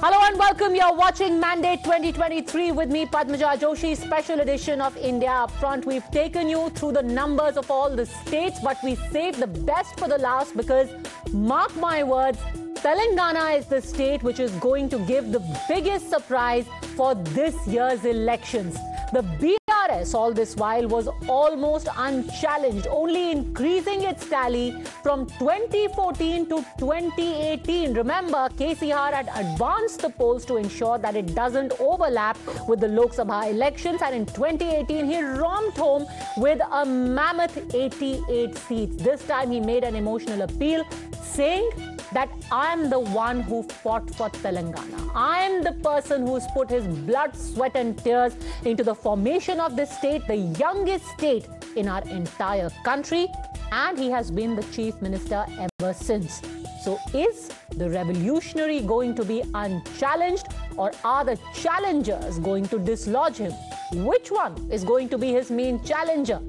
Hello and welcome. You're watching Mandate 2023 with me, Padmaja Joshi, special edition of India Upfront. We've taken you through the numbers of all the states, but we saved the best for the last because, mark my words, Telangana is the state which is going to give the biggest surprise for this year's elections. The BRS all this while was almost unchallenged, only increasing its tally from 2014 to 2018. Remember, KCR had advanced the polls to ensure that it doesn't overlap with the Lok Sabha elections, and in 2018 he romped home with a mammoth 88 seats. This time he made an emotional appeal saying that I am the one who fought for Telangana. I am the person who's put his blood, sweat and tears into the formation of this state, the youngest state in our entire country, and he has been the chief minister ever since. So is the revolutionary going to be unchallenged, or are the challengers going to dislodge him? Which one is going to be his main challenger?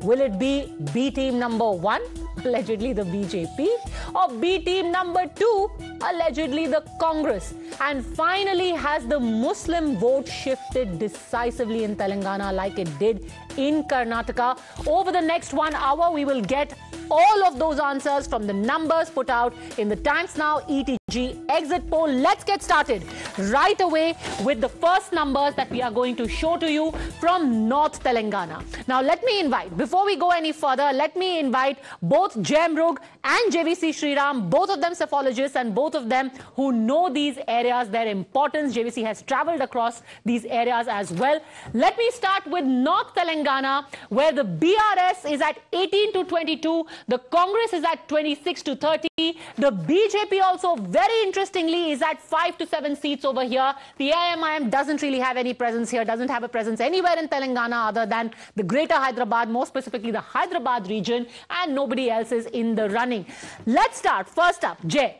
Will it be B team number 1, allegedly the BJP, or B team number 2, allegedly the Congress? And finally, has the Muslim vote shifted decisively in Telangana like it did in Karnataka? Over the next 1 hour, we will get all of those answers from the numbers put out in the Times Now ETG exit poll. Let's get started right away with the first numbers that we are going to show to you from North Telangana. Now, let me invite, before we go any further, let me invite both Jai Mrug and JVC Sriram, both of them psephologists and both of them who know these areas, their importance. JVC has traveled across these areas as well. Let me start with North Telangana, where the BRS is at 18 to 22. The Congress is at 26 to 30. The BJP also, very interestingly, is at 5 to 7 seats over here. The AIMIM doesn't really have any presence here, doesn't have a presence anywhere in Telangana other than the Greater Hyderabad, more specifically the Hyderabad region, and nobody else is in the running. Let's start. First up, Jay.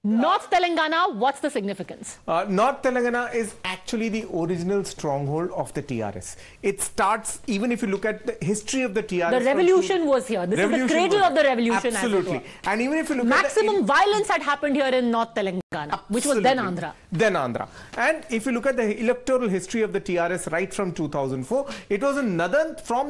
North Telangana, what's the significance? North Telangana is actually the original stronghold of the TRS. It starts, even if you look at the history of the TRS. The revolution was here. This is the cradle of the revolution. Absolutely. And even if you look maximum violence had happened here in North Telangana, which was then Andhra. Then Andhra. And if you look at the electoral history of the TRS right from 2004, it was from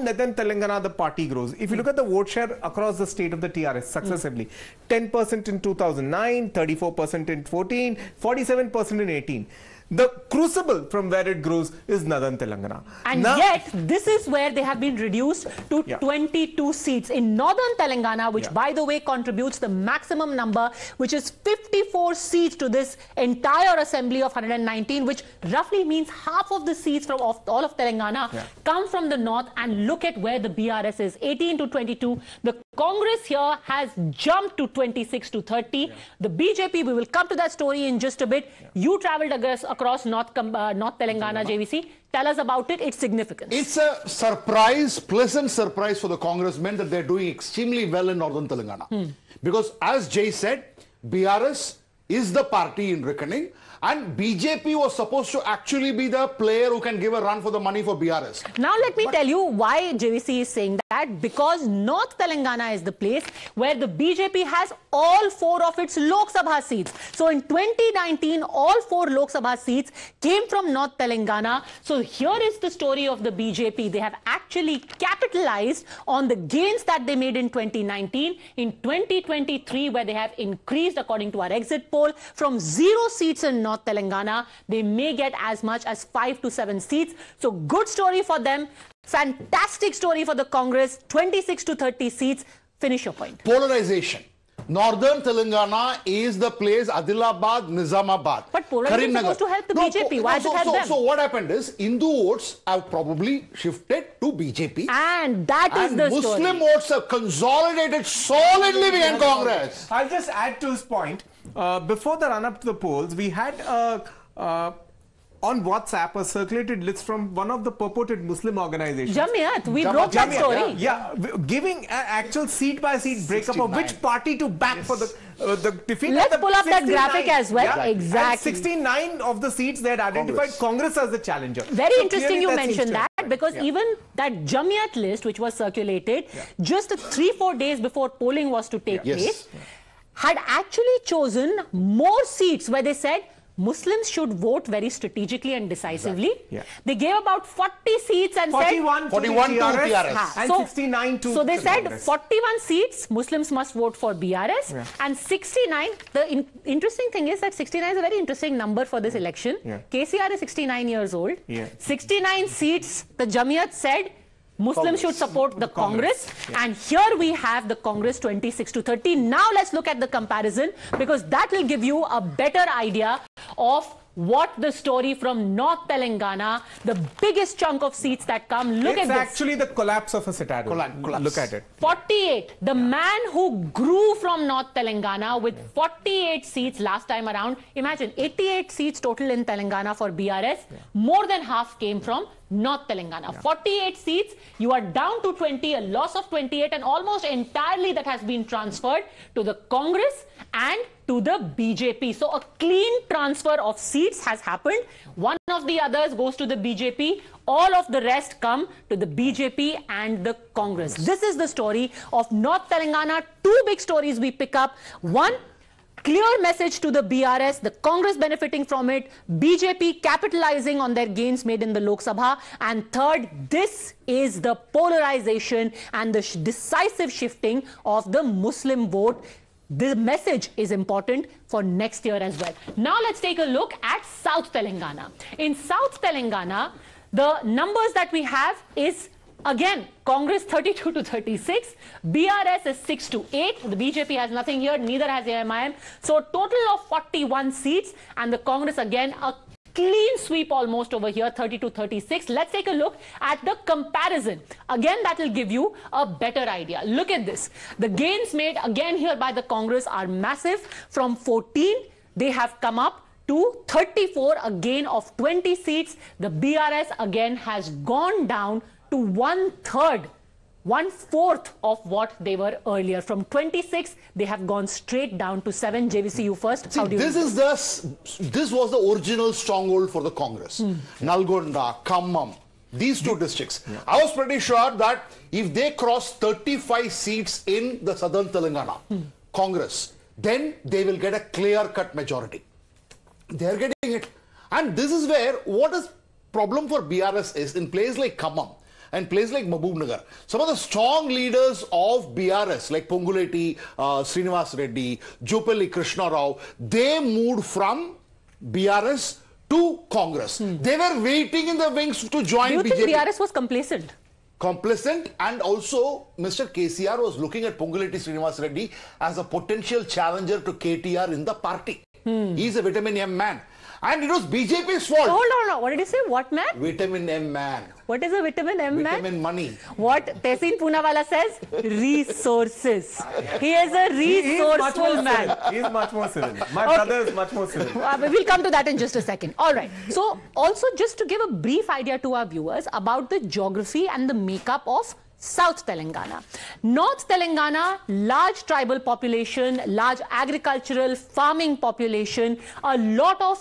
Northern Telangana the party grows. If you look at the vote share across the state of the TRS successively, 10% in 2009, 34% in 14, 47% in 18. The crucible from where it grows is Northern Telangana. And yet, this is where they have been reduced to 22 seats in Northern Telangana, which, by the way, contributes the maximum number, which is 54 seats to this entire assembly of 119, which roughly means half of the seats from all of Telangana come from the north. And look at where the BRS is, 18 to 22. The Congress here has jumped to 26 to 30. The BJP, we will come to that story in just a bit. You traveled across North Telangana, JVC. Tell us about it, its significance. It's a surprise, pleasant surprise for the congressmen that they're doing extremely well in Northern Telangana. Because as Jay said, BRS is the party in reckoning, and BJP was supposed to actually be the player who can give a run for the money for BRS. Now let me tell you why JVC is saying that. Because North Telangana is the place where the BJP has all 4 of its Lok Sabha seats. So in 2019, all 4 Lok Sabha seats came from North Telangana. So here is the story of the BJP. They have actually capitalized on the gains that they made in 2019. In 2023, where they have increased, according to our exit poll, from 0 seats in North Telangana, they may get as much as 5 to 7 seats. So good story for them. Fantastic story for the Congress. 26 to 30 seats. Finish your point. Polarization. Northern Telangana is the place, Adilabad, Nizamabad. But polarization is supposed to help the BJP. Why does it help them? So what happened is, Hindu votes have probably shifted to BJP. And that is the story. Muslim votes have consolidated solidly behind Congress. I'll just add to his point. Before the run-up to the polls, we had on WhatsApp a circulated list from one of the purported Muslim organizations. Jamiyat, we broke that story. Giving an actual seat-by-seat breakup of which party to back for the defeat. Let's pull up that graphic as well. Exactly. 69 of the seats they had identified Congress as the challenger. Very interesting you mentioned that, because even that Jamiyat list, which was circulated just 3-4 days before polling was to take place, had actually chosen more seats where they said Muslims should vote very strategically and decisively. Exactly. Yeah. They gave about 40 seats and 41 said... to TRS and 69 to... So they said Congress. 41 seats, Muslims must vote for BRS, and 69, the interesting thing is that 69 is a very interesting number for this election. KCR is 69 years old. 69 seats, the Jamiyat said, Muslims should support the Congress. And here we have the Congress 26 to 30. Now let's look at the comparison, because that will give you a better idea of what the story from North Telangana, the biggest chunk of seats that come. Look at this. It's actually the collapse of a citadel. Look at it. 48. The man who grew from North Telangana with 48 seats last time around. Imagine, 88 seats total in Telangana for BRS. More than half came from North Telangana. 48 seats, you are down to 20, a loss of 28, and almost entirely that has been transferred to the Congress and to the BJP. So a clean transfer of seats has happened. One of the others goes to the BJP. All of the rest come to the BJP and the Congress. This is the story of North Telangana. Two big stories we pick up. One, clear message to the BRS, the Congress benefiting from it, BJP capitalizing on their gains made in the Lok Sabha. And third, this is the polarization and the decisive shifting of the Muslim vote. The message is important for next year as well. Now let's take a look at South Telangana. In South Telangana, the numbers that we have is, again, Congress 32 to 36, BRS is 6 to 8. The BJP has nothing here, neither has AMIM. So a total of 41 seats, and the Congress again a clean sweep almost over here, 30 to 36. Let's take a look at the comparison. Again, that will give you a better idea. Look at this. The gains made again here by the Congress are massive. From 14, they have come up to 34, a gain of 20 seats. The BRS again has gone down to 1/4 of what they were earlier. From 26, they have gone straight down to 7. JVC, you first. See, this was the original stronghold for the Congress. Nalgonda, Khammam, these two districts. I was pretty sure that if they cross 35 seats in the southern Telangana, Congress, then they will get a clear-cut majority. They are getting it. And this is where what is problem for BRS is in places like Khammam and places like Mahbubnagar, some of the strong leaders of BRS like Ponguleti, Srinivas Reddy, Jupalli Krishna Rao, they moved from BRS to Congress. They were waiting in the wings to join BJP. Do you think BRS was complacent? Complacent, and also Mr. KCR was looking at Ponguleti Srinivas Reddy as a potential challenger to KTR in the party. He's a vitamin M man. And it was BJP's fault. Hold on. What did you say? What man? Vitamin M man. What is a vitamin M man? Vitamin money. What Tehseen Poonawalla says? Resources. He is a resourceful man. He is much more civil. My brother is much more civil. We'll come to that in just a second. All right. So also just to give a brief idea to our viewers about the geography and the makeup of South Telangana. North Telangana, large tribal population, large agricultural farming population. A lot of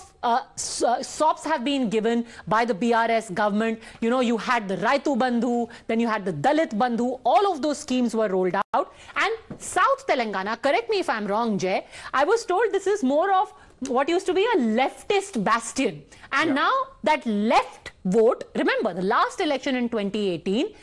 SOPs have been given by the BRS government. You know, you had the Raitu Bandhu, then you had the Dalit Bandhu. All of those schemes were rolled out. And South Telangana, correct me if I'm wrong, Jay, I was told this is more of what used to be a leftist bastion. And now that left vote, remember the last election in 2018,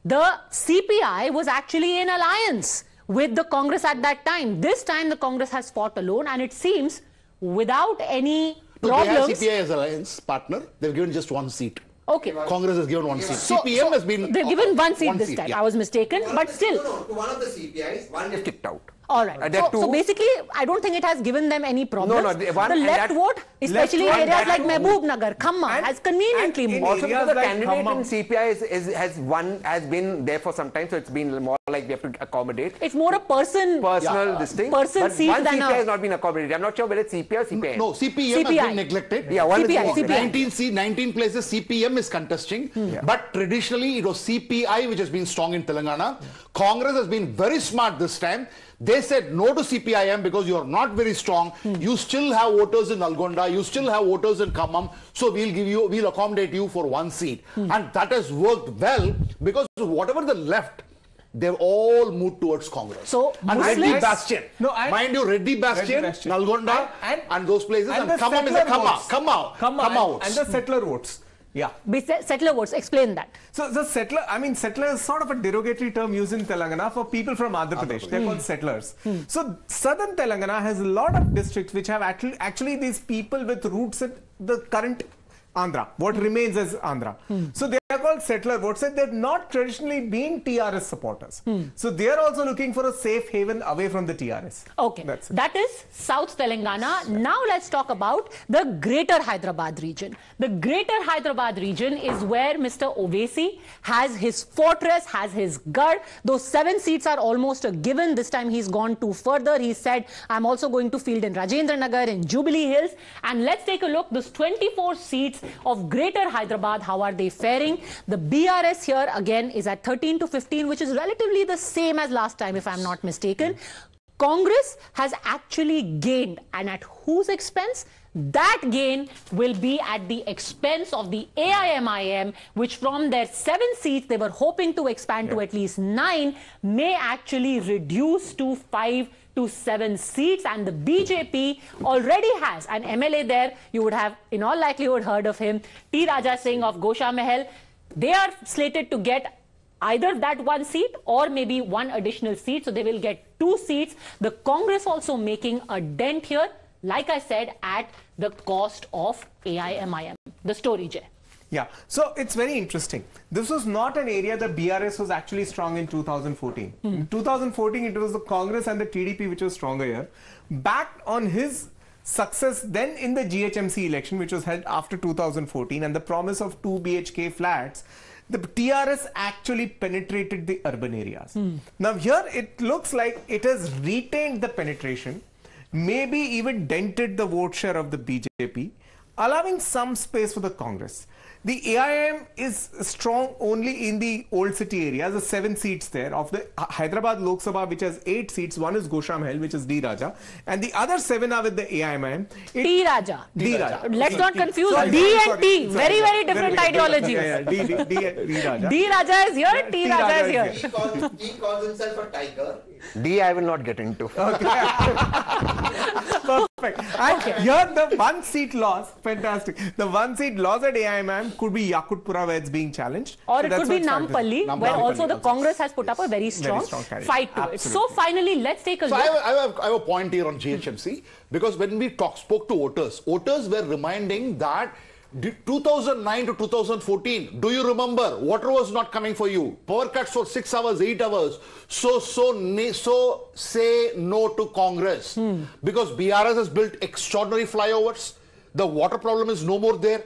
the CPI was actually in alliance with the Congress at that time. This time the Congress has fought alone, and it seems without any problems. They have CPI as alliance partner. They've given just one seat. Okay. Congress has given one seat. CPM has been... They've given one seat this time. I was mistaken, but still. No, to one of the CPIs, one is kicked out. All right. So basically, I don't think it has given them any problems. No, the left vote, especially in areas like Mahbubnagar, Khammam, has conveniently moved. Also because the candidate in CPI has been there for some time, so it's been more like we have to accommodate. It's more a personal this thing. Person seat one than CPI has not been accommodated. I'm not sure whether it's CPI or CPI. No, CPM has been neglected. Yeah, one CPI, is 19 places CPM is contesting, but traditionally it was CPI which has been strong in Telangana. Congress has been very smart this time. They said no to CPIM because you are not very strong. You still have voters in Nalgonda. You still have voters in Khammam. So we'll accommodate you for one seat. And that has worked well because whatever the left they've all moved towards Congress. So, and Muslims- Reddy Bastion. No, and- mind you, Reddy Bastion, Nalgonda, and those places, and the come out, settler come votes. out. And the settler votes. Yeah. Settler votes, explain that. So the settler, settler is sort of a derogatory term used in Telangana for people from Andhra Pradesh. They're called settlers. So southern Telangana has a lot of districts which have actually these people with roots in the current Andhra, what remains as Andhra. So they are called settler votes, and they've not traditionally been TRS supporters. So they are also looking for a safe haven away from the TRS. Okay, that is South Telangana. Now let's talk about the Greater Hyderabad region. The Greater Hyderabad region is where Mr. Owaisi has his fortress, has his guard. Those 7 seats are almost a given. This time he's gone too further. He said, I'm also going to field in Rajendra Nagar, in Jubilee Hills. And let's take a look. Those 24 seats of Greater Hyderabad, how are they faring? The BRS here again is at 13 to 15, which is relatively the same as last time, if I'm not mistaken. Congress has actually gained, and at whose expense? That gain will be at the expense of the AIMIM, which from their 7 seats they were hoping to expand to at least 9, may actually reduce to 5 to 7 seats. And the BJP already has an MLA there. You would have in all likelihood heard of him, T. Raja Singh of Gosha Mahal. They are slated to get either that 1 seat or maybe 1 additional seat. So they will get 2 seats. The Congress also making a dent here, like I said, at the cost of AIMIM. The story, Jay. Yeah, so it's very interesting. This was not an area that BRS was actually strong in 2014. In 2014, it was the Congress and the TDP which was stronger here. Backed on his success then in the GHMC election, which was held after 2014, and the promise of 2 BHK flats, the TRS actually penetrated the urban areas. Now here it looks like it has retained the penetration, maybe even dented the vote share of the BJP, allowing some space for the Congress. The AIM is strong only in the old city areas, the 7 seats there. Of the Hyderabad Lok Sabha, which has 8 seats, one is Gosha Mahal, which is D. Raja, and the other 7 are with the AIMIM. T. Raja. D. Raja. Let's not confuse D and T. Very, very different ideologies. Yeah, D. Raja. D. Raja is here, T. Raja is here. He calls himself a tiger. D I will not get into. Perfect. And here the 1 seat loss, fantastic. The 1 seat loss at AIMIM could be Yakutpura, where it's being challenged. Or it could be Nampalli, where also the Congress has put up a very strong fight to it. So finally, let's take a look. I have a point here on GHMC, because when we spoke to voters were reminding that 2009 to 2014, do you remember? Water was not coming for you. Power cuts for 6 hours, 8 hours. So say no to Congress. Because BRS has built extraordinary flyovers. The water problem is no more there.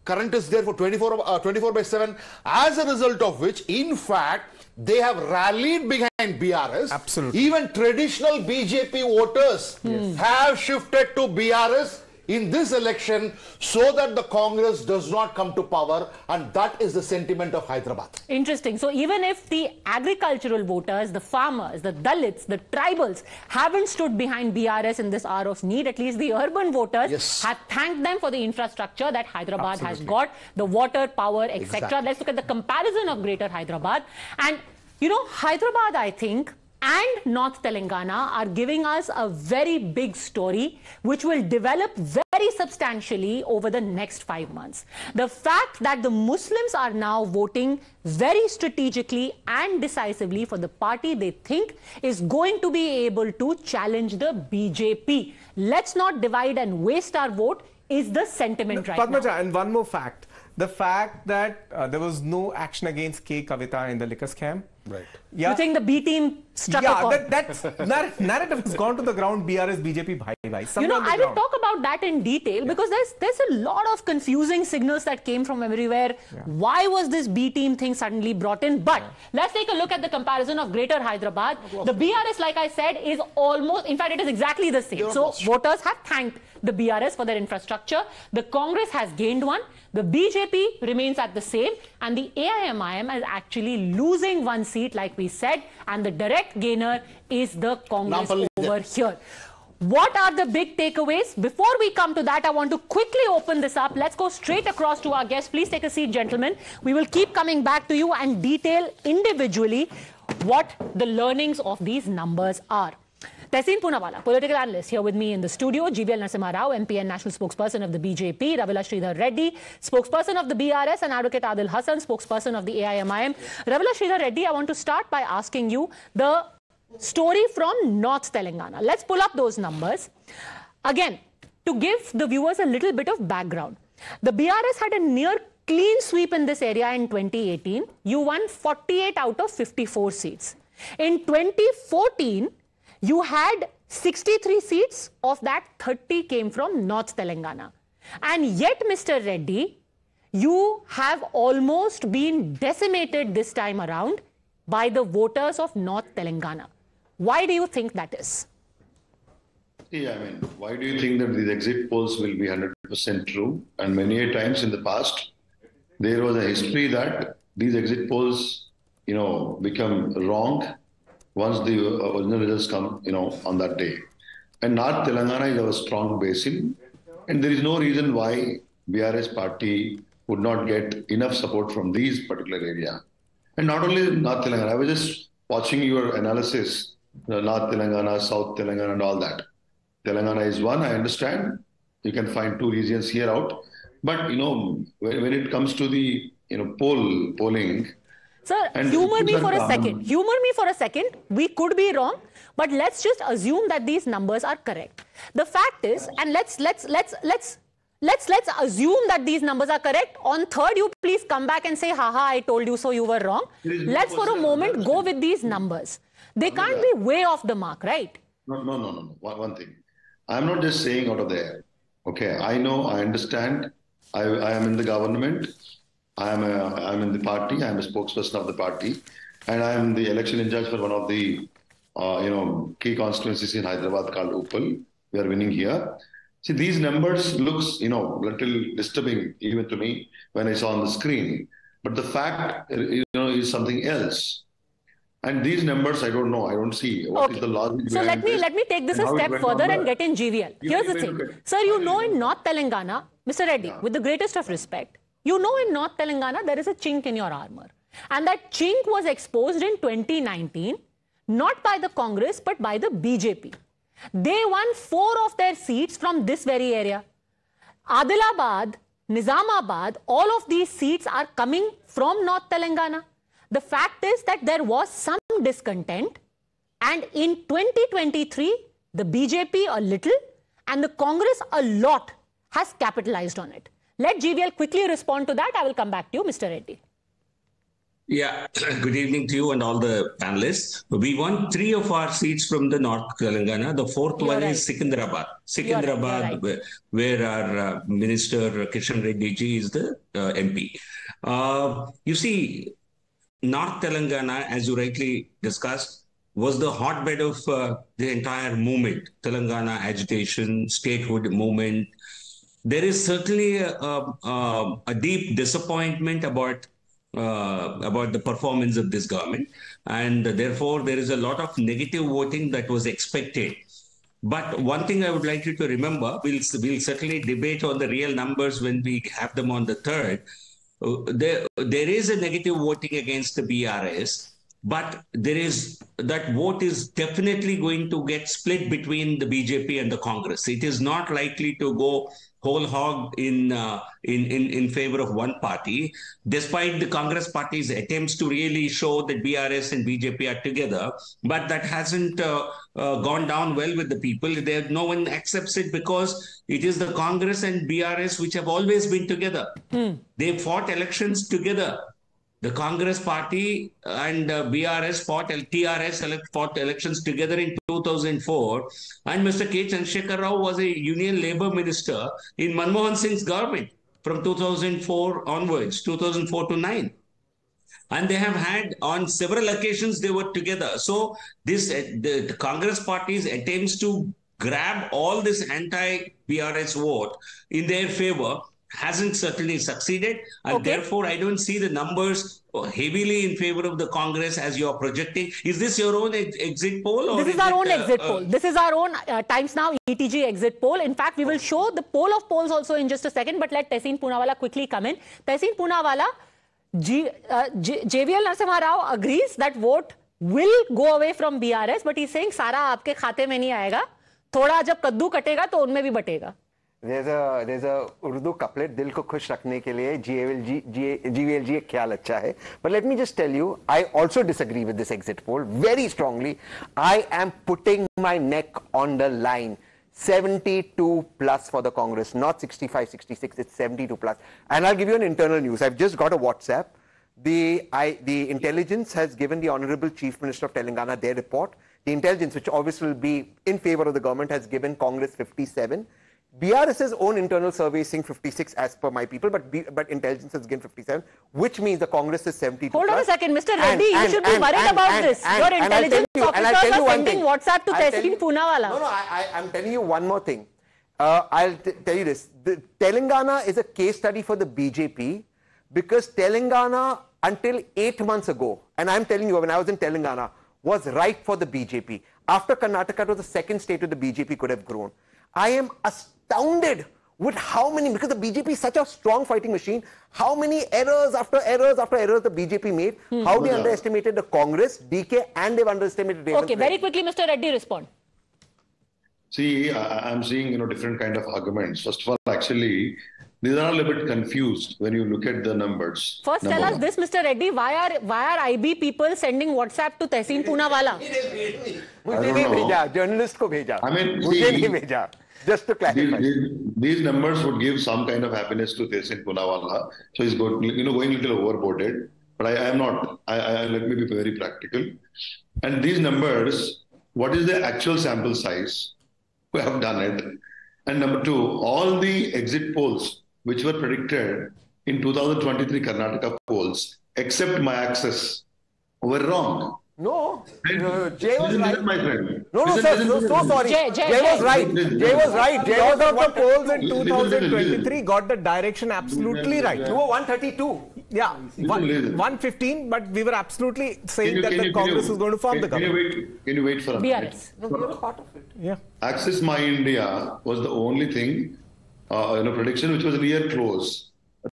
Current is there for 24/7. As a result of which, in fact, they have rallied behind BRS. Absolutely. Even traditional BJP voters have shifted to BRS in this election, so that the Congress does not come to power, and that is the sentiment of Hyderabad. Interesting. So even if the agricultural voters, the farmers, the Dalits, the tribals haven't stood behind BRS in this hour of need, at least the urban voters have thanked them for the infrastructure that Hyderabad has got, the water, power, etc. Let's look at the comparison of Greater Hyderabad. And, you know, Hyderabad, I think, and North Telangana are giving us a very big story which will develop very substantially over the next 5 months. The fact that the Muslims are now voting very strategically and decisively for the party they think is going to be able to challenge the BJP. Let's not divide and waste our vote is the sentiment right Padmaja, now. and one more fact. The fact that there was no action against K. Kavita in the liquor scam. Right. You think the B team struck a chord? That's narrative has gone to the ground. BRS, BJP, bhai. You know, I will talk about that in detail because there's a lot of confusing signals that came from everywhere. Why was this B team thing suddenly brought in? But let's take a look at the comparison of Greater Hyderabad. The BRS, like I said, is almost, in fact, it is exactly the same. So voters have thanked the BRS for their infrastructure. The Congress has gained 1. The BJP remains at the same, and the AIMIM is actually losing 1 seat, like we said, and the direct gainer is the Congress over here. What are the big takeaways? Before we come to that, I want to quickly open this up. Let's go straight across to our guests. Please take a seat, gentlemen. We will keep coming back to you and detail individually what the learnings of these numbers are. Tehseen Poonawalla, political analyst, here with me in the studio. GVL Narasimha Rao, MP and national spokesperson of the BJP. Ravila Sridhar Reddy, spokesperson of the BRS, and Advocate Adil Hassan, spokesperson of the AIMIM. Ravila Sridhar Reddy, I want to start by asking you the story from North Telangana. Let's pull up those numbers. Again, to give the viewers a little bit of background, the BRS had a near clean sweep in this area in 2018. You won 48 out of 54 seats. In 2014, you had 63 seats. Of that, 30 came from North Telangana. And yet, Mr. Reddy, you have almost been decimated this time around by the voters of North Telangana. Why do you think that is? Yeah, I mean, why do you think that these exit polls will be 100% true? And many a times in the past, there was a history that these exit polls, become wrong once the original results come, on that day. And North Telangana is our strong basin. And there is no reason why BRS party would not get enough support from these particular area. And not only North Telangana, I was just watching your analysis, North Telangana, South Telangana and all that. Telangana is one, I understand. You can find two regions here out. But, when it comes to the, polling. Sir, humor me for a second. Humor me for a second. We could be wrong, but let's just assume that these numbers are correct. The fact is, and let's assume that these numbers are correct. On third, you please come back and say, haha, I told you so, you were wrong. Let's for a moment go with these numbers. They can't be way off the mark, right? No. One thing. I'm not just saying out of the air. Okay, I know, I understand. I am in the government. I'm in the party. I'm a spokesperson of the party, and I am the election in charge for one of the key constituencies in Hyderabad called Uppal. We are winning here. See, these numbers looks little disturbing even to me when I saw on the screen. But the fact is something else. And these numbers, I don't know. I don't see what is the logic. So let me take this a step further and get in GVL. Here's the thing. Sir, in North Telangana, Mr. Reddy, with the greatest of respect, in North Telangana, there is a chink in your armor. And that chink was exposed in 2019, not by the Congress, but by the BJP. They won 4 of their seats from this very area. Adilabad, Nizamabad, all of these seats are coming from North Telangana. The fact is that there was some discontent, and in 2023, the BJP a little and the Congress a lot has capitalized on it. Let GVL quickly respond to that. I will come back to you, Mr. Reddy. Yeah, good evening to you and all the panelists. We won 3 of our seats from the North Telangana. The 4th one is Secunderabad. Secunderabad, where our Minister Kishan Reddy ji is the MP. You see, North Telangana, as you rightly discussed, was the hotbed of the entire movement, Telangana agitation, statehood movement. There is certainly a deep disappointment about the performance of this government, and therefore there is a lot of negative voting that was expected. But one thing I would like you to remember, we'll certainly debate on the real numbers when we have them on the 3rd. There is a negative voting against the BRS, but that vote is definitely going to get split between the BJP and the Congress. It is not likely to go whole hog in favor of one party, despite the Congress party's attempts to really show that BRS and BJP are together. But that hasn't gone down well with the people. No one accepts it because it is the Congress and BRS which have always been together. They fought elections together. The Congress party and BRS fought elections together in 2004. And Mr. K. Chandrasekhar Rao was a Union Labour Minister in Manmohan Singh's government from 2004 onwards, 2004 to 9. And they have had, on several occasions, they were together. So the Congress party's attempts to grab all this anti-BRS vote in their favor hasn't certainly succeeded, and therefore I don't see the numbers heavily in favor of the Congress as you're projecting. Is this your own exit poll? Or this is our own exit poll. This is our own Times Now ETG exit poll. In fact, we will show the poll of polls also in just a second, but let Tehseen Poonawalla quickly come in. Tehseen Poonawalla, JVL Narasimha Rao agrees that vote will go away from BRS, but he's saying सारा आपके खाते में नहीं आएगा, थोड़ा जब कद्दू कटेगा तो उनमें भी बटेगा. There's a Urdu couplet, दिल को खुश रखने के लिए GVLG एक ख्याल अच्छा है. But let me just tell you, I also disagree with this exit poll very strongly. I am putting my neck on the line. 72 plus for the Congress, not 65, 66, it's 72 plus. And I'll give you an internal news. I've just got a WhatsApp. The intelligence has given the Honorable Chief Minister of Telangana their report. The intelligence, which obviously will be in favor of the government, has given Congress 57. BRS's own internal survey is saying 56 as per my people, but intelligence has given 57, which means the Congress is 72. Hold on a second, Mr. Reddy, you should be worried about this. Your intelligence officers are sending WhatsApp to Tehseen Poonawalla. No, I'm telling you one more thing. I'll tell you this. Telangana is a case study for the BJP because Telangana, until 8 months ago, and I'm telling you, when I was in Telangana, was ripe for the BJP. After Karnataka, it was the second state where the BJP could have grown. I am astounded with how many, because the BJP is such a strong fighting machine, how many errors after errors after errors the BJP made, how they underestimated the Congress, DK, and they've underestimated Revanth. Okay, very quickly, Mr. Reddy, respond. See, I'm seeing, different kind of arguments. First of all, actually, these are all a bit confused when you look at the numbers. First, tell us this, Mr. Reddy, why are IB people sending WhatsApp to Tehseen Poonawalla? मुझे नहीं भेजा, journalist को भेजा. I mean, मुझे नहीं भेजा. Just to clarify. These numbers would give some kind of happiness to Tehseen Poonawalla. So he's going a little overboarded. But I am not. Let me be very practical. And these numbers, what is the actual sample size? We have done it. And number two, all the exit polls which were predicted in 2023 Karnataka polls, except my access, were wrong. No, Jay was right. My friend. No, sir, so sorry. Jay was right. Jay was right. Jay was of the polls in 2023 got the direction absolutely right. You were 132. Yeah, 115, but we were absolutely saying that the Congress is going to form the government. Can you wait for a minute? BRS. No, we were part of it. Yeah. Access My India was the only thing, prediction which was near close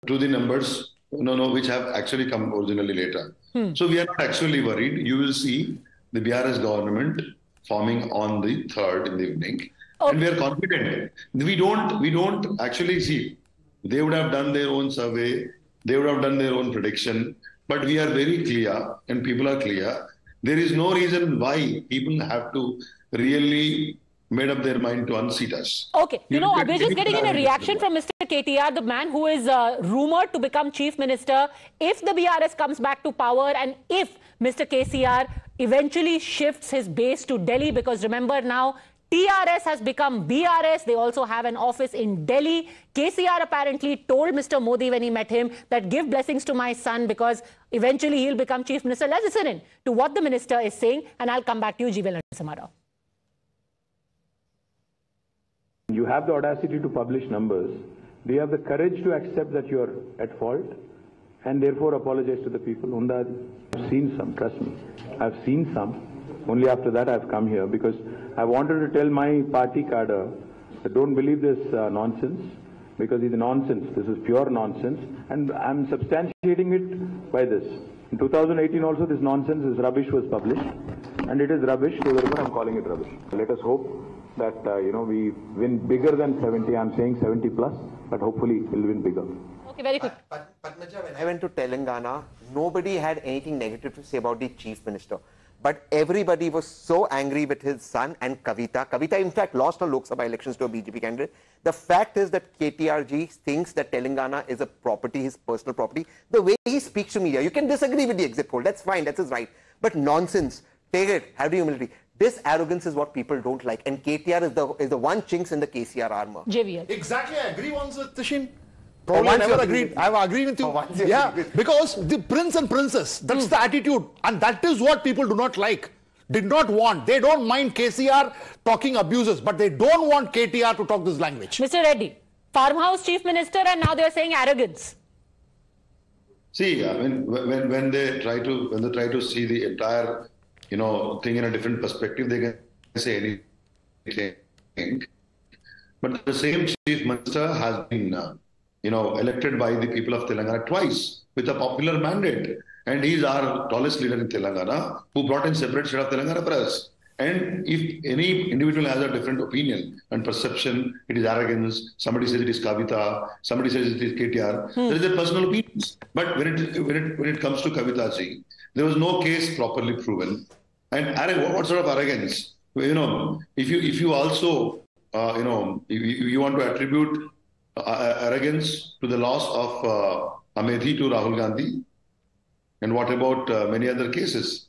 to the numbers, which have actually come originally later. So we are not actually worried. You will see the BRS government forming on the 3rd in the evening. Okay. And we are confident. We don't actually see. They would have done their own survey. They would have done their own prediction. But we are very clear and people are clear. There is no reason why people have to really made up their mind to unseat us. Okay, we're just getting in a reaction from Mr. KTR, the man who is rumored to become chief minister if the BRS comes back to power and if Mr. KCR eventually shifts his base to Delhi, because remember now, TRS has become BRS. They also have an office in Delhi. KCR apparently told Mr. Modi when he met him that give blessings to my son because eventually he'll become chief minister. Let's listen in to what the minister is saying and I'll come back to you, Jeeval Samara. You have the audacity to publish numbers. Do you have the courage to accept that you are at fault and therefore apologize to the people? Unda, I've seen some, trust me. I've seen some. Only after that I've come here because I wanted to tell my party cadre that don't believe this nonsense because it's nonsense. This is pure nonsense and I'm substantiating it by this. In 2018 also this nonsense, this rubbish was published and it is rubbish, so therefore I'm calling it rubbish. Let us hope that, we win bigger than 70. I'm saying 70 plus, but hopefully we'll win bigger. Okay, very quick. Padmaja, when I went to Telangana, nobody had anything negative to say about the chief minister. But everybody was so angry with his son and Kavita. Kavita, in fact, lost her Lok Sabha elections to a BJP candidate. The fact is that KTRG thinks that Telangana is a property, his personal property. The way he speaks to media, you can disagree with the exit poll. That's fine. That's his right. But nonsense. Take it. Have the humility. This arrogance is what people don't like. And KTR is the one chinks in the KCR armor. JVL. Exactly. I agree once with Tehseen. Probably I never agreed. I agree with you. Yeah, because the prince and princess, that's the attitude. And that is what people do not like. Did not want. They don't mind KCR talking abuses, but they don't want KTR to talk this language. Mr. Reddy, farmhouse chief minister and now they're saying arrogance. See, I mean, when they try to see the entire, thing in a different perspective, they can say anything. But the same chief minister has been elected by the people of Telangana twice with a popular mandate. And he's our tallest leader in Telangana, who brought in separate state of Telangana Press. And if any individual has a different opinion and perception, it is arrogance. Somebody says it is Kavita. Somebody says it is KTR. There is their personal opinions. But when it comes to Kavita ji, there was no case properly proven. And what sort of arrogance? You know, if you also you want to attribute arrogance to the loss of Amethi to Rahul Gandhi, and what about many other cases?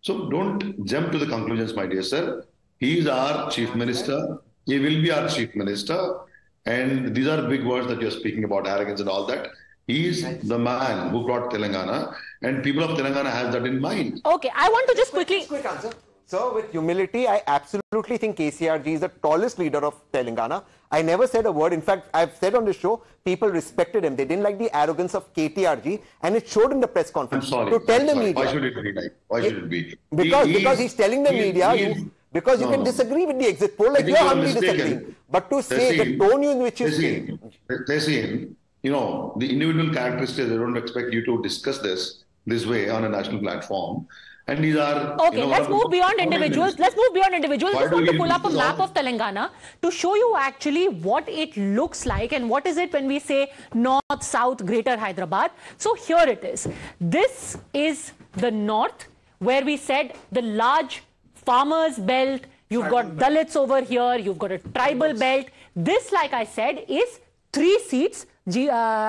So don't jump to the conclusions, my dear sir. He is our chief minister. He will be our chief minister. And these are big words that you're speaking about, arrogance and all that. He is the man who brought Telangana, and people of Telangana have that in mind. Okay, I want to just quickly... Quick answer. So with humility, I absolutely think KCRG is the tallest leader of Telangana. I never said a word. In fact, I've said on the show, people respected him. They didn't like the arrogance of KTRG, and it showed in the press conference. I'm sorry. To tell the media. Why should it be like? Why should it be? Because he's telling the media, because you can disagree with the exit poll, like you're humbly disagreeing. But to say the tone in which you speak. Tehseen, you know, the individual characteristics, I don't expect you to discuss this way on a national platform. And these are... Okay, let's move beyond individuals. Let's move beyond individuals. I just want to pull up a map of Telangana to show you actually what it looks like and what is it when we say North, South, Greater Hyderabad. So here it is. This is the North, where we said the large farmers belt. You've got Dalits over here. You've got a tribal belt. This, like I said, is 3 seats. JVC,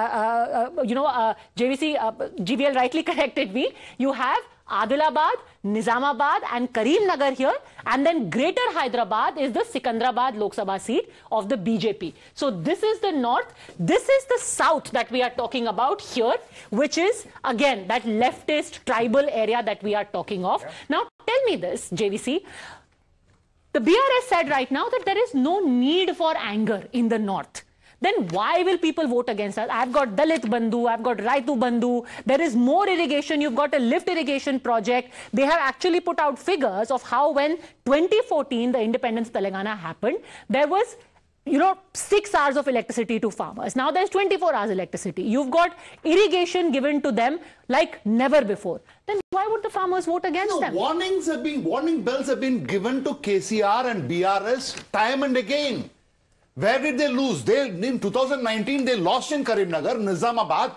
GVL rightly corrected me. You have Adilabad, Nizamabad and Karimnagar here, and then Greater Hyderabad is the Sikandrabad Lok Sabha seat of the BJP. So this is the North. This is the South that we are talking about here, which is again that leftist tribal area that we are talking of. Yeah. Now tell me this, JVC. The BRS said right now that there is no need for anger in the North. Then why will people vote against us? I've got Dalit Bandhu, I've got Raitu Bandhu, there is more irrigation, you've got a lift irrigation project. They have actually put out figures of how when 2014, the independence of Telangana happened, there was 6 hours of electricity to farmers. Now there's 24 hours electricity. You've got irrigation given to them like never before. Then why would the farmers vote against them? Warning bells have been given to KCR and BRS time and again. Where did they lose? In 2019, they lost in Karimnagar, Nizamabad,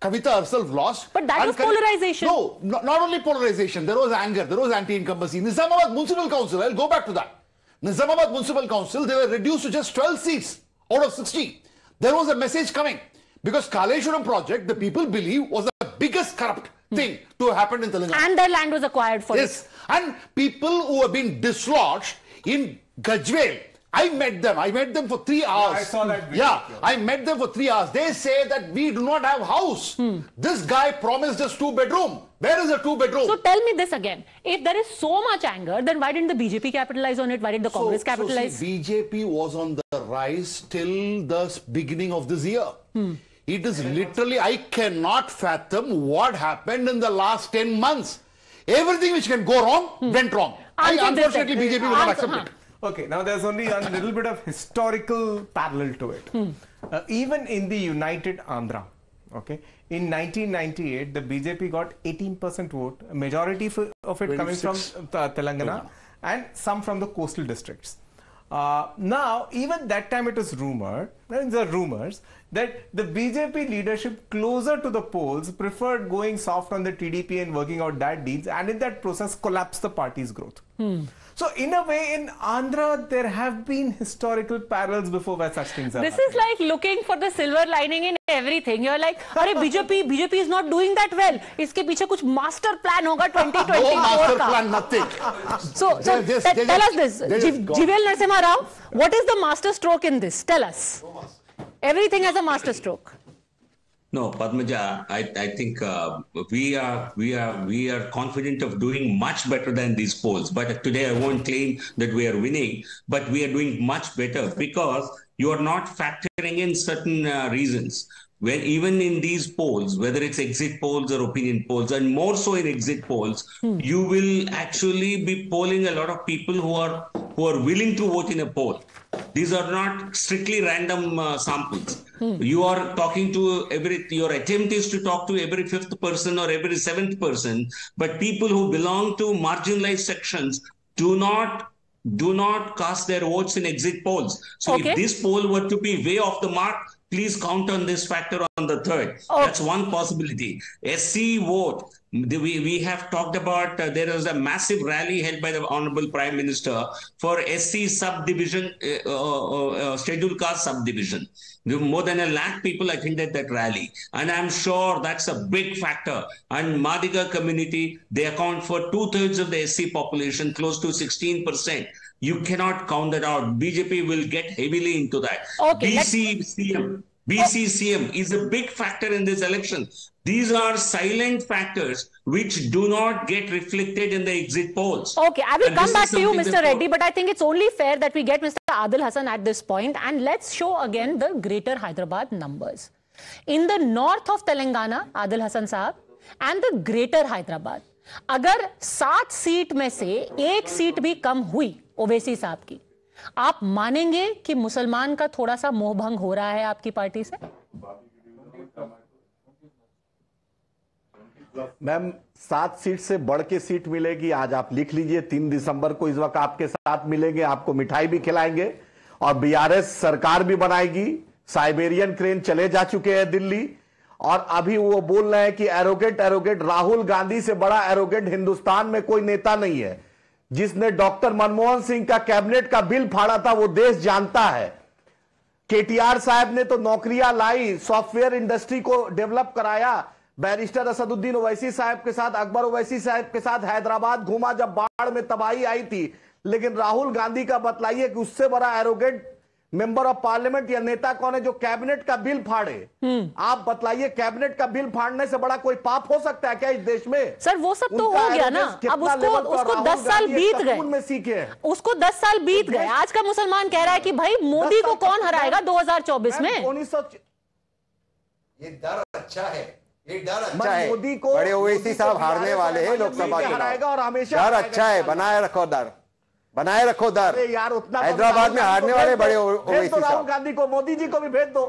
Kavita herself lost. But that was polarization. No, not only polarization. There was anger, there was anti-incumbency. Nizamabad Municipal Council, I'll go back to that. Nizamabad Municipal Council, they were reduced to just 12 seats out of 60. There was a message coming. Because Kaleshwaram project, the people believe, was the biggest corrupt thing to have happened in Telangana. And their land was acquired for it. And people who have been dislodged in Gajwel, I met them for 3 hours. I saw that video. Yeah, I met them for 3 hours. They say that we do not have house. This guy promised us 2-bedroom. Where is a 2-bedroom? So tell me this again. If there is so much anger, then why didn't the BJP capitalize on it? Why did the Congress capitalize? So BJP was on the rise till the beginning of this year. It is literally, I cannot fathom what happened in the last 10 months. Everything which can go wrong, went wrong. Unfortunately, BJP will not accept it. Okay, now there's only a little bit of historical parallel to it. Even in the United Andhra, okay, in 1998, the BJP got 18% vote, a majority of it coming from Telangana and some from the coastal districts. Now, even that time it was rumored, there are rumors, that the BJP leadership closer to the polls preferred going soft on the TDP and working out that deals, and in that process collapsed the party's growth. So in a way, in Andhra, there have been historical parallels before where such things are. This is like looking for the silver lining in everything. You're like, "Arey, BJP is not doing that well. Iske piche kuch master plan hoga 2024 No master ka." plan, nothing. So tell us this, GVL Narasimha Rao, what is the master stroke in this? Tell us. Everything has a master stroke. No, Padmaja, I think we are confident of doing much better than these polls. But today I won't claim that we are winning, but we are doing much better because you are not factoring in certain reasons. When even in these polls, whether it's exit polls or opinion polls, and more so in exit polls, you will actually be polling a lot of people who are willing to vote in a poll. These are not strictly random samples. You are talking to your attempt is to talk to every fifth person or every seventh person, but people who belong to marginalized sections do not cast their votes in exit polls. So if this poll were to be way off the mark, please count on this factor on the third. That's one possibility. SC vote. We have talked about, there was a massive rally held by the Honorable Prime Minister for SC subdivision, scheduled caste subdivision. More than 1 lakh people attended that rally. And I'm sure that's a big factor. And Madiga community, they account for 2/3 of the SC population, close to 16%. You cannot count that out. BJP will get heavily into that. BC CM is a big factor in this election. These are silent factors which do not get reflected in the exit polls. Okay, I will come back to you, Mr. Reddy, but I think it's only fair that we get Mr. Adil Hassan at this point, and let's show again the greater Hyderabad numbers. In the north of Telangana, Adil Hassan Sahab, and the greater Hyderabad, अगर 7 seat में से 1 seat भी कम हुई ओवैसी साहब की, आप मानेंगे कि मुसलमान का थोड़ा सा मोहभंग हो रहा है आपकी पार्टी से? मैम 7 सीट से बढ़ के सीट मिलेगी, आज आप लिख लीजिए। 3 दिसंबर को इस वक्त आपके साथ मिलेंगे, आपको मिठाई भी खिलाएंगे और बीआरएस सरकार भी बनाएगी। साइबेरियन क्रेन चले जा चुके हैं दिल्ली और अभी वो बोल रहे हैं कि एरोगेंट राहुल गांधी से बड़ा एरोगेंट हिंदुस्तान में कोई नेता नहीं है। जिसने डॉक्टर मनमोहन सिंह का कैबिनेट का बिल फाड़ा था वो देश जानता है। केटीआर साहब ने तो नौकरियां लाई, सॉफ्टवेयर इंडस्ट्री को डेवलप कराया। बैरिस्टर असदुद्दीन ओवैसी साहब के साथ, अकबर ओवैसी साहब के साथ हैदराबाद घूमा जब बाढ़ में तबाही आई थी। लेकिन राहुल गांधी का बतलाइए कि उससे बड़ा एरोगेंट मेंबर ऑफ पार्लियामेंट या नेता कौन है जो कैबिनेट का बिल फाड़े? आप बतलाइए, कैबिनेट का बिल फाड़ने से बड़ा कोई पाप हो सकता है क्या इस देश में? सर वो सब तो हो गया ना, अब उसको 10 साल बीत गए, उसको 10 साल बीत गए। आज का मुसलमान कह रहा है कि भाई मोदी को कौन हराएगा 2024 में? ये डर अच्छा है, ये डर अच्छा है। मोदी को बड़े ओवैसी साहब हारने वाले हैं लोकसभा चुनाव, और हमेशा डर अच्छा है। बनाए रखो डर, बनाए रखो डर। यार उतना हैदराबाद में हारने वाले बड़े ओवैसी साहब। राहुल गांधी को, मोदी जी को भी भेज दो।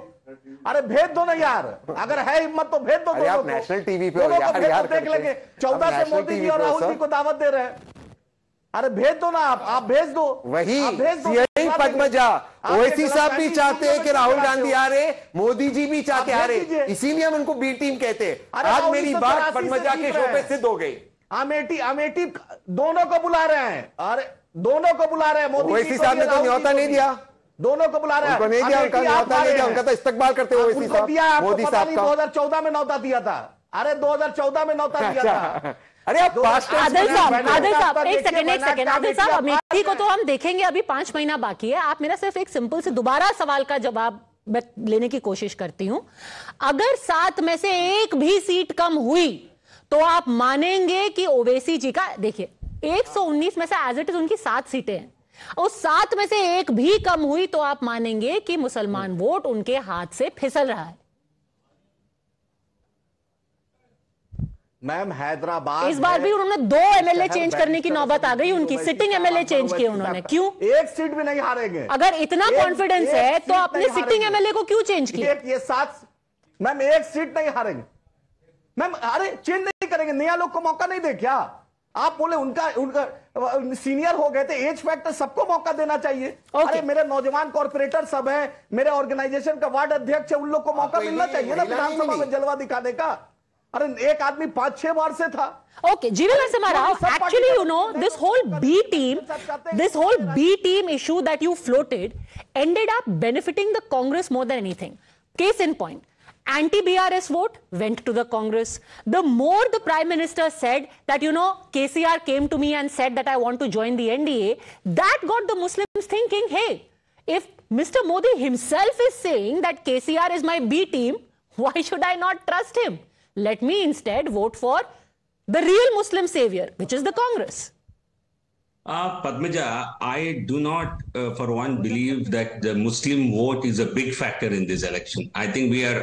अरे भेज दो ना यार, अगर है हिम्मत तो भेज दो। आप नेशनल टीवी पे यार देख लेंगे। 14 से मोदी जी और राहुल जी को दावत दे रहे हैं। अरे भेज दो ना, आप भेज दो। वही पद्मजा, ओवैसी साहब भी चाहते हैं कि राहुल गांधी हारे, मोदी जी भी चाहते हारे, इसीलिए हम उनको बी टीम कहते हैं। आज मेरी बात पद्मजा के शो पे सिद्ध हो गई। अमेठी दोनों को बुला रहे हैं, अरे दोनों को बुला रहे हैं। ओवैसी साहब ने तो न्योता नहीं दिया, दोनों को बुला रहे हैं। उनको नहीं दिया, उनका न्योता नहीं दिया, उनका तो इस्तकबाल करते हुए ओवैसी साहब। मोदी साहब का 2014 में न्योता दिया था। अरे 2014 में न्योता दिया था। अरे आदिल साहब एक सेकंड आदिल साहब, अमेठी को तो हम देखेंगे, अभी 5 महीना बाकी है। आप मेरा सिर्फ एक सिंपल से दोबारा सवाल का जवाब लेने की कोशिश करती हूं। अगर 7 में से 1 भी सीट कम हुई तो आप मानेंगे कि ओवैसी जी का, देखिए 119 में से एज इट इज उनकी 7 सीटें हैं, उस 7 में से 1 भी कम हुई तो आप मानेंगे कि मुसलमान वोट उनके हाथ से फिसल रहा है। मैम हैदराबाद इस बार भी उन्होंने 2 एमएलए चेंज करने की नौबत आ गई उनकी, सिटिंग एमएलए चेंज किए उन्होंने। क्यों? 1 सीट भी नहीं हारेंगे। अगर इतना कॉन्फिडेंस है तो अपने सिटिंग एमएलए को क्यों चेंज किया? ये 7 मैम 1 सीट नहीं हारेंगे मैम। अरे चेंज नहीं करेंगे, नया लोग को मौका नहीं दे क्या? आप बोले उनका सीनियर हो गए थे, एज फैक्टर, सबको मौका देना चाहिए। अरे मेरे नौजवान कॉर्पोरेटर सब है, मेरे ऑर्गेनाइजेशन का वार्ड अध्यक्ष है, उन लोग को मौका मिलना चाहिए ना विधानसभा में जलवा दिखाने का। अरे एक आदमी 5-6 बार से था। Okay, Jivel Narasimha Rao, actually, you know, this whole B team issue that you floated ended up benefiting the Congress more than anything. Case in point, anti-BRS vote went to the Congress. The more the Prime Minister said that, you know, KCR came to me and said that I want to join the NDA, that got the Muslims thinking, hey, if Mr. Modi himself is saying that KCR is my B team, why should I not trust him? Let me instead vote for the real Muslim savior, which is the Congress. Padmaja, I do not, for one, believe that the Muslim vote is a big factor in this election. I think we are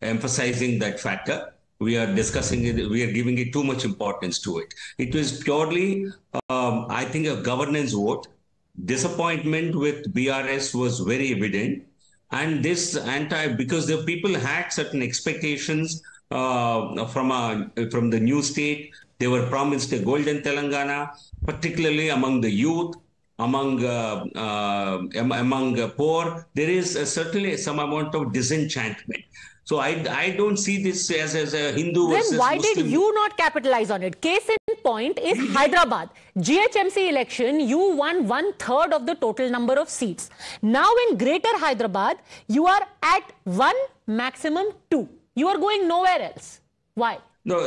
emphasizing that factor. We are discussing it. We are giving it too much importance to it. It was purely, I think, a governance vote. Disappointment with BRS was very evident. And this because the people had certain expectations from the new state. They were promised a golden Telangana, particularly among the youth, among poor. There is certainly some amount of disenchantment. So I don't see this as a Hindu versus Then why Muslim. did you not capitalize on it? Case in point is Hyderabad. GHMC election, you won 1/3 of the total number of seats. Now in Greater Hyderabad, you are at 1, maximum 2. You are going nowhere else. Why? No,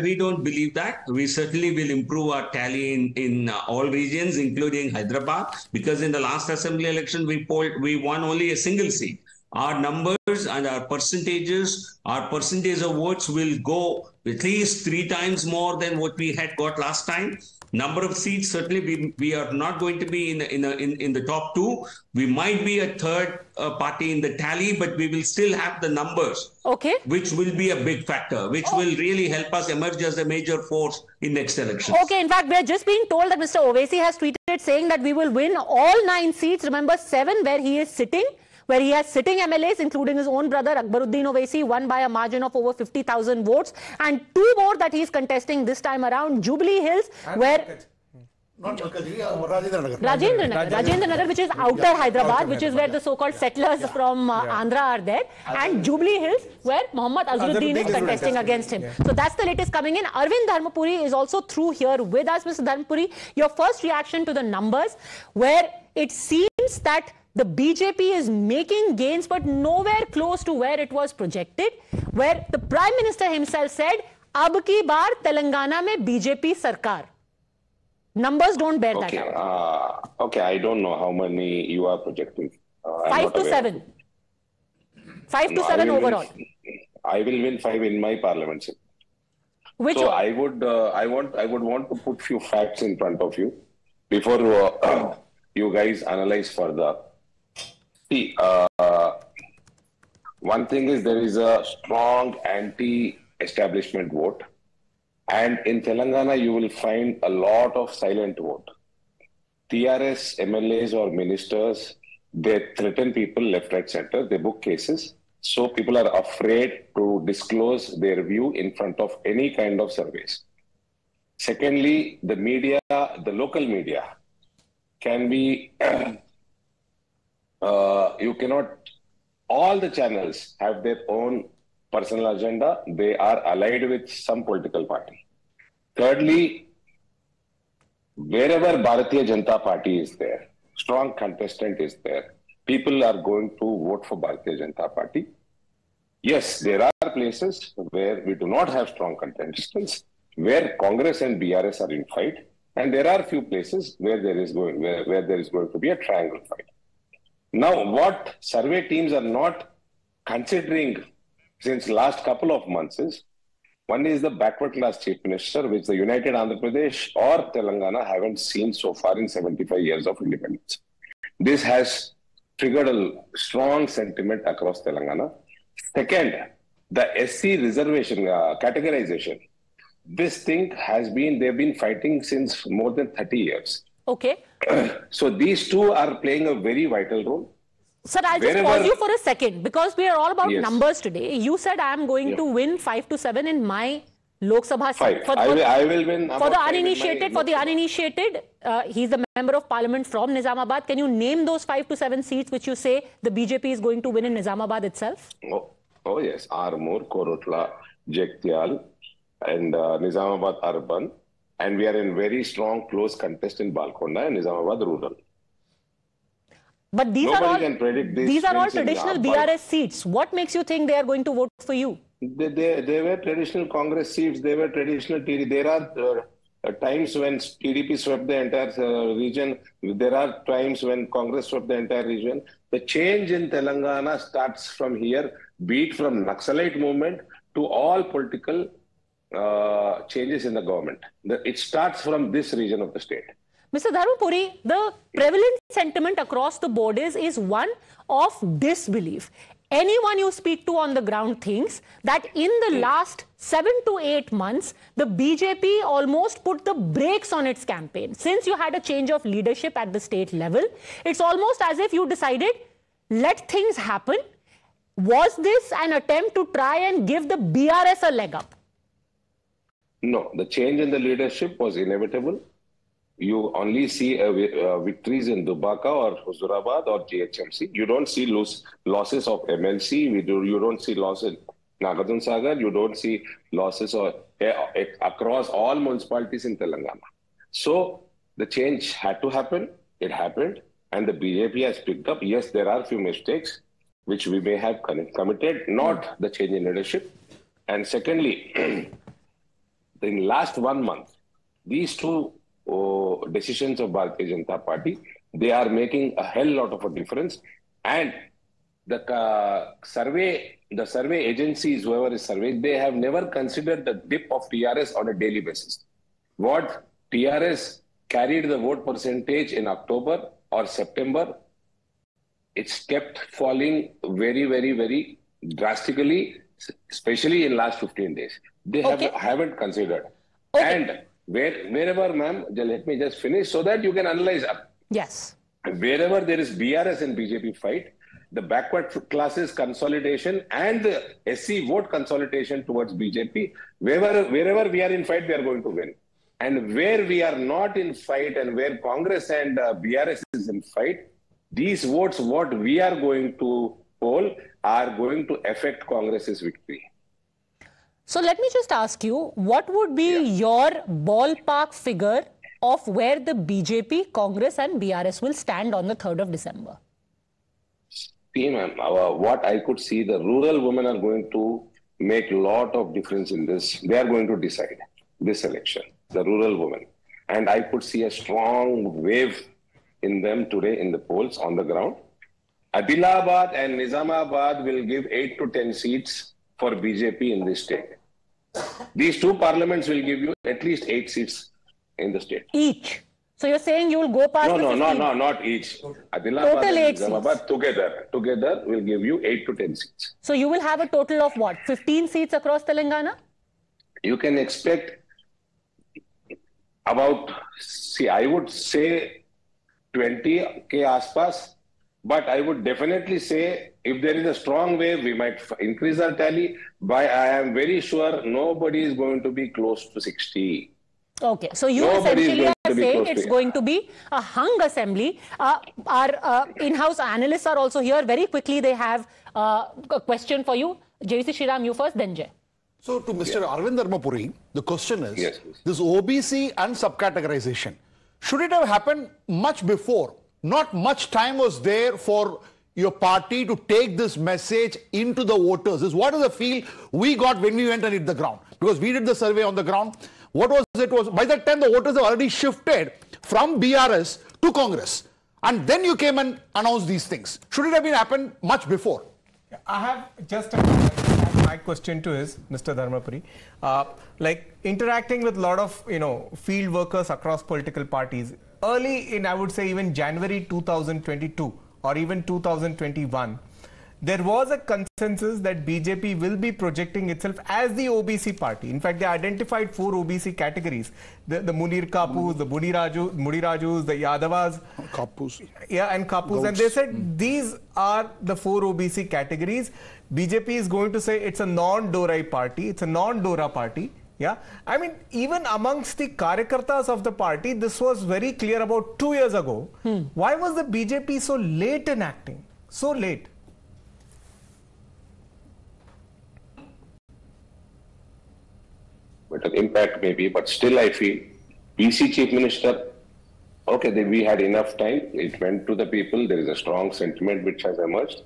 we don't believe that. We certainly will improve our tally in all regions, including Hyderabad, because in the last assembly election, we won only a single seat. Our numbers and our percentage of votes will go at least 3 times more than what we had got last time. Number of seats, certainly we are not going to be in the top 2. We might be a third party in the tally, but we will still have the numbers. Okay. Which will be a big factor, which will really help us emerge as a major force in next elections. Okay, in fact, we are just being told that Mr. Owaisi has tweeted saying that we will win all 9 seats. Remember 7 where he is sitting, where he has sitting MLAs, including his own brother Akbaruddin Owaisi, won by a margin of over 50,000 votes, and 2 more that he is contesting this time around, Jubilee Hills, where... Rajendra Nagar, which is outer Hyderabad, which is where the so-called settlers from Andhra are there, and Jubilee Hills, where Mohammad Azharuddin is contesting against him. So that's the latest coming in. Arvind Dharmapuri is also through here with us. Mr. Dharmapuri, your first reaction to the numbers, where it seems that the BJP is making gains, but nowhere close to where it was projected, where the Prime Minister himself said, "Ab ki baar Telangana mein BJP sarkar." Numbers don't bear that out. Okay, I don't know how many you are projecting. 5 to 7. 5 to 7 overall. I will win 5 in my parliament. Which so one? I would want to put few facts in front of you before you guys analyze further. See, one thing is there is a strong anti-establishment vote. And in Telangana, you will find a lot of silent vote. TRS, MLAs or ministers, they threaten people left, right, center. They book cases. So people are afraid to disclose their view in front of any kind of surveys. Secondly, the media, the local media can be, you cannot, all the channels have their own personal agenda. They are allied with some political party. Thirdly, wherever Bharatiya Janata Party is there, strong contestant is there, people are going to vote for Bharatiya Janata Party. Yes, there are places where we do not have strong contestants, where Congress and BRS are in fight, and there are few places where there is going to be a triangle fight. Now, what survey teams are not considering since last couple of months is, one is the backward class chief minister, which the United Andhra Pradesh or Telangana haven't seen so far in 75 years of independence. This has triggered a strong sentiment across Telangana. Second, the SC reservation categorization. This thing has been, they've been fighting since more than 30 years. Okay. So these two are playing a very vital role. Sir, I'll just pause you for a second because we are all about numbers today. You said I am going to win 5 to 7 in my Lok Sabha seat. I will win. For the uninitiated, he's the member of parliament from Nizamabad. Can you name those 5 to 7 seats which you say the BJP is going to win in Nizamabad itself? Oh yes, Armoor, Korotla, Jagtial, and Nizamabad Urban. And we are in very strong, close contest in Balkonda and Nizamabad Rural. But these are all traditional BRS seats. What makes you think they are going to vote for you? They were traditional Congress seats. They were traditional TDP. There are times when TDP swept the entire region. There are times when Congress swept the entire region. The change in Telangana starts from here, be it from Naxalite movement to all political changes in the government. It starts from this region of the state. Mr. Dharmapuri, the prevalent sentiment across the board is one of disbelief. Anyone you speak to on the ground thinks that in the last 7 to 8 months, the BJP almost put the brakes on its campaign. Since you had a change of leadership at the state level, it's almost as if you decided, let things happen? Was this an attempt to try and give the BRS a leg up? No, the change in the leadership was inevitable. You only see victories in Dubaka or Huzurabad or GHMC. You don't see losses of MLC. You don't see losses in Nagarjun Sagar. You don't see losses across all municipalities in Telangana. So the change had to happen. It happened. And the BJP has picked up. Yes, there are a few mistakes which we may have committed, not the change in leadership. And secondly, in last 1 month, these two decisions of Bharatiya Janata Party, they are making a hell lot of a difference. And the survey agencies, whoever is surveyed, they have never considered the dip of TRS on a daily basis. What TRS carried the vote percentage in October or September, it's kept falling very, very, very drastically, especially in last 15 days. They haven't considered. And wherever, ma'am, let me just finish so that you can analyze up. Yes. Wherever there is BRS and BJP fight, the backward classes consolidation and the SC vote consolidation towards BJP, wherever we are in fight, we are going to win. And where we are not in fight and where Congress and BRS is in fight, these votes, what we are going to poll, are going to affect Congress's victory. So let me just ask you, what would be your ballpark figure of where the BJP, Congress and BRS will stand on the 3rd of December? See, ma'am, what I could see, the rural women are going to make a lot of difference in this. They are going to decide this election, the rural women. And I could see a strong wave in them today in the polls on the ground. Adilabad and Nizamabad will give 8 to 10 seats for BJP in this state. These two parliaments will give you at least 8 seats in the state. Each? So you're saying you will go past the 15? No, not each. Adilabad and Nizamabad together will give you 8 to 10 seats. So you will have a total of what, 15 seats across Telangana? You can expect about, I would say 20K aspas. But I would definitely say if there is a strong wave, we might increase our tally. But I am very sure nobody is going to be close to 60. Okay, so you essentially are saying it's going to be a hung assembly. Our in-house analysts are also here. Very quickly, they have a question for you. JC Shriram, you first, then Jay. So to Mr. Arvind Dharmapuri, the question is, this OBC and subcategorization, should it have happened much before? Not much time was there for your party to take this message into the voters. This is what is the feel we got when we went and hit the ground. Because we did the survey on the ground. What was it? By that time, the voters have already shifted from BRS to Congress. And then you came and announced these things. Should it have been happened much before? I have just my question to is Mr. Dharmapuri. Like interacting with a lot of field workers across political parties. Early in, I would say, even January 2022 or even 2021, there was a consensus that BJP will be projecting itself as the OBC party. In fact, they identified 4 OBC categories. The Munir Kapus, the Mudi Rajus, the Yadavas. Kapus. Yeah, and Kapus. And they said these are the 4 OBC categories. BJP is going to say it's a non-Dorai party. It's a non-Dora party. Yeah, I mean, even amongst the Karyakartas of the party, this was very clear about 2 years ago. Why was the BJP so late in acting? So late? But an impact maybe, but still I feel PC Chief Minister, we had enough time. It went to the people. There is a strong sentiment which has emerged.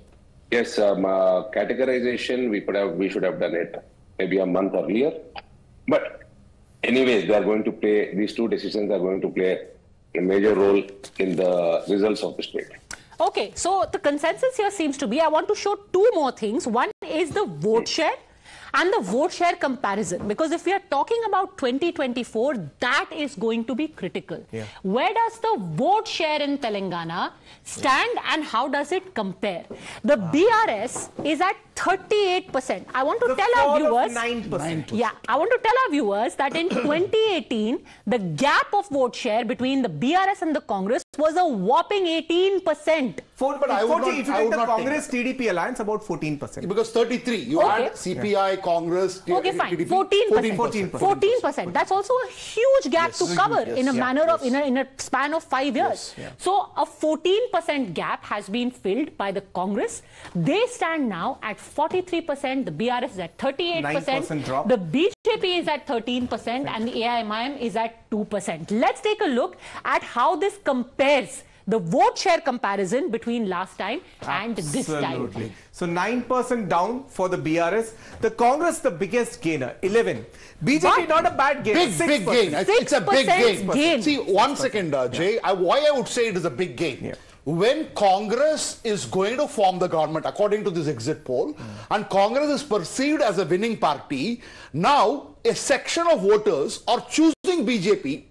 Yes, categorization, we should have done it maybe a month earlier. But anyways, they are going to play, these two decisions are going to play a major role in the results of the state. Okay, so the consensus here seems to be, I want to show 2 more things. One is the vote share and the vote share comparison. Because if we are talking about 2024, that is going to be critical. Where does the vote share in Telangana stand and how does it compare? The BRS is at 38%. I want to tell our viewers, 9%. yeah, I want to tell our viewers that in 2018, the gap of vote share between the BRS and the Congress was a whopping 18%. But I would not, if you I take would the not Congress TDP alliance, about 14%. Because 33, you add CPI, Congress, Okay, fine. TDP, 14%. 14%. That's also a huge gap to cover in a manner of in a span of 5 years. So a 14% gap has been filled by the Congress. They stand now at 43%. The BRS is at 38%. 9% drop. The BJP is at 13%, and the AIMIM is at 2%. Let's take a look at how this compares. The vote share comparison between last time and this time. So 9% down for the BRS. The Congress, the biggest gainer, 11. BJP, not a bad gain. Big gain. It's a big gain. See, 1 second, Jay. Why I would say it is a big gain. Yeah. When Congress is going to form the government, according to this exit poll, and Congress is perceived as a winning party, now a section of voters are choosing BJP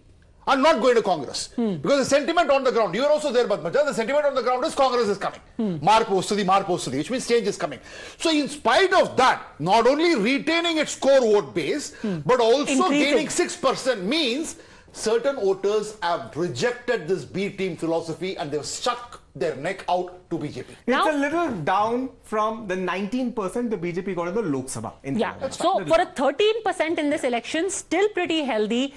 and not going to Congress. Because the sentiment on the ground, you are also there, Padmaja, the sentiment on the ground is Congress is coming. Marpostadi, which means change is coming. So in spite of that, not only retaining its core vote base, but also gaining 6% means certain voters have rejected this B team philosophy and they've stuck their neck out to BJP. It's a little down from the 19% the BJP got in the Lok Sabha. So for a 13% in this election, still pretty healthy.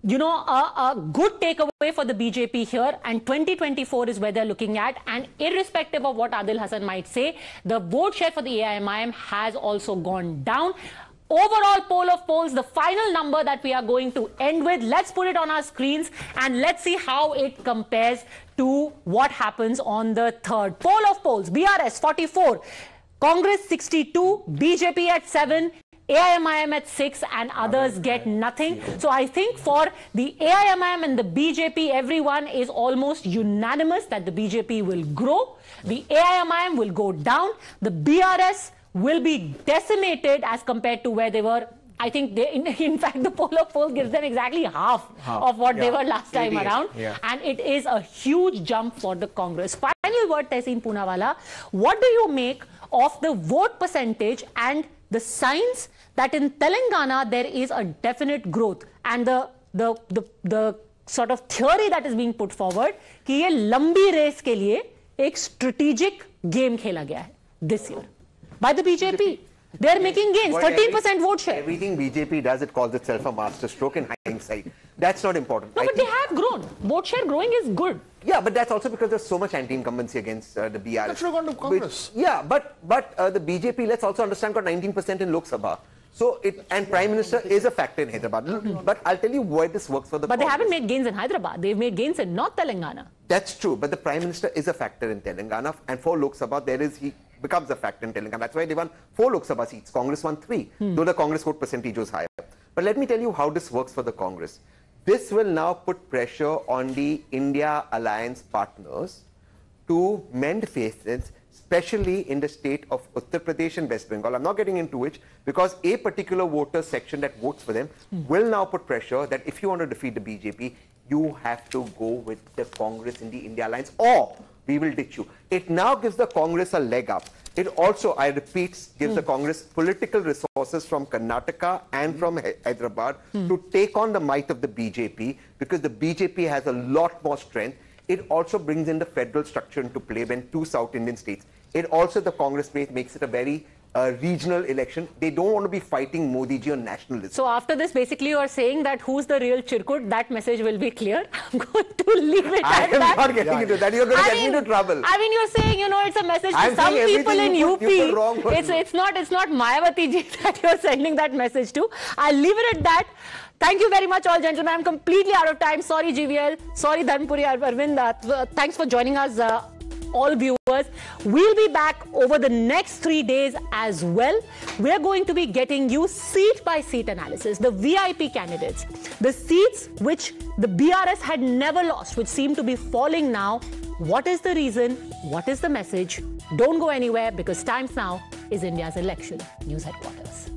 You know, a good takeaway for the BJP here, and 2024 is where they're looking at. And irrespective of what Adil Hassan might say, the vote share for the AIMIM has also gone down. Overall poll of polls, the final number that we are going to end with, let's put it on our screens and let's see how it compares to what happens on the third. Poll of polls, BRS 44, Congress 62, BJP at 7, AIMIM at 6, and others get nothing. So I think for the AIMIM and the BJP, everyone is almost unanimous that the BJP will grow, the AIMIM will go down, the BRS will be decimated as compared to where they were. I think they, in fact, the poll of polls gives them exactly half of what they were last time around. And it is a huge jump for the Congress. Final word, Tehseen Poonawalla. What do you make of the vote percentage and the signs that in Telangana there is a definite growth, and the sort of theory that is being put forward कि ये लंबी race के लिए एक strategic game खेला गया है this year by the BJP. They are making gains, 13% vote share. Everything BJP does, it calls itself a master stroke in hindsight. That's not important. No, but they have grown. Vote share growing is good. Yeah, but that's also because there's so much anti-incumbency against the BRS. That's not gone to Congress. But the BJP, let's also understand, got 19% in Lok Sabha. So and Prime Minister is a factor in Hyderabad. But I'll tell you why this works for the But Congress. They haven't made gains in Hyderabad. They've made gains in North Telangana. That's true. But the Prime Minister is a factor in Telangana. And for Lok Sabha, he becomes a factor in Telangana. That's why they won 4 Lok Sabha seats. Congress won 3, though the Congress vote percentage was higher. But let me tell you how this works for the Congress. This will now put pressure on the India alliance partners to mend faces, especially in the state of Uttar Pradesh and West Bengal. I'm not getting into which, because a particular voter section that votes for them will now put pressure that if you want to defeat the BJP, you have to go with the Congress in the India alliance, or we will ditch you. It now gives the Congress a leg up. It also, I repeat, gives the Congress political resources from Karnataka and from Hyderabad to take on the might of the BJP, because the BJP has a lot more strength. It also brings in the federal structure into play when 2 South Indian states. It also, the Congress base, makes it a very regional election. They don't want to be fighting Modi ji on nationalism. So after this, basically you are saying that who's the real Chirkut, that message will be clear. I'm going to leave it at that. I am not getting into that. You're going to get me into trouble. I mean, you're saying, you know, it's a message to some people in UP. It's not Mayawati ji that you're sending that message to. I'll leave it at that. Thank you very much, all gentlemen. I'm completely out of time. Sorry, GVL. Sorry, Dharmpuri Arvind. Thanks for joining us, all viewers. We'll be back over the next 3 days as well. We're going to be getting you seat-by-seat analysis, the VIP candidates, the seats which the BRS had never lost, which seem to be falling now. What is the reason? What is the message? Don't go anywhere, because Times Now is India's election news headquarters.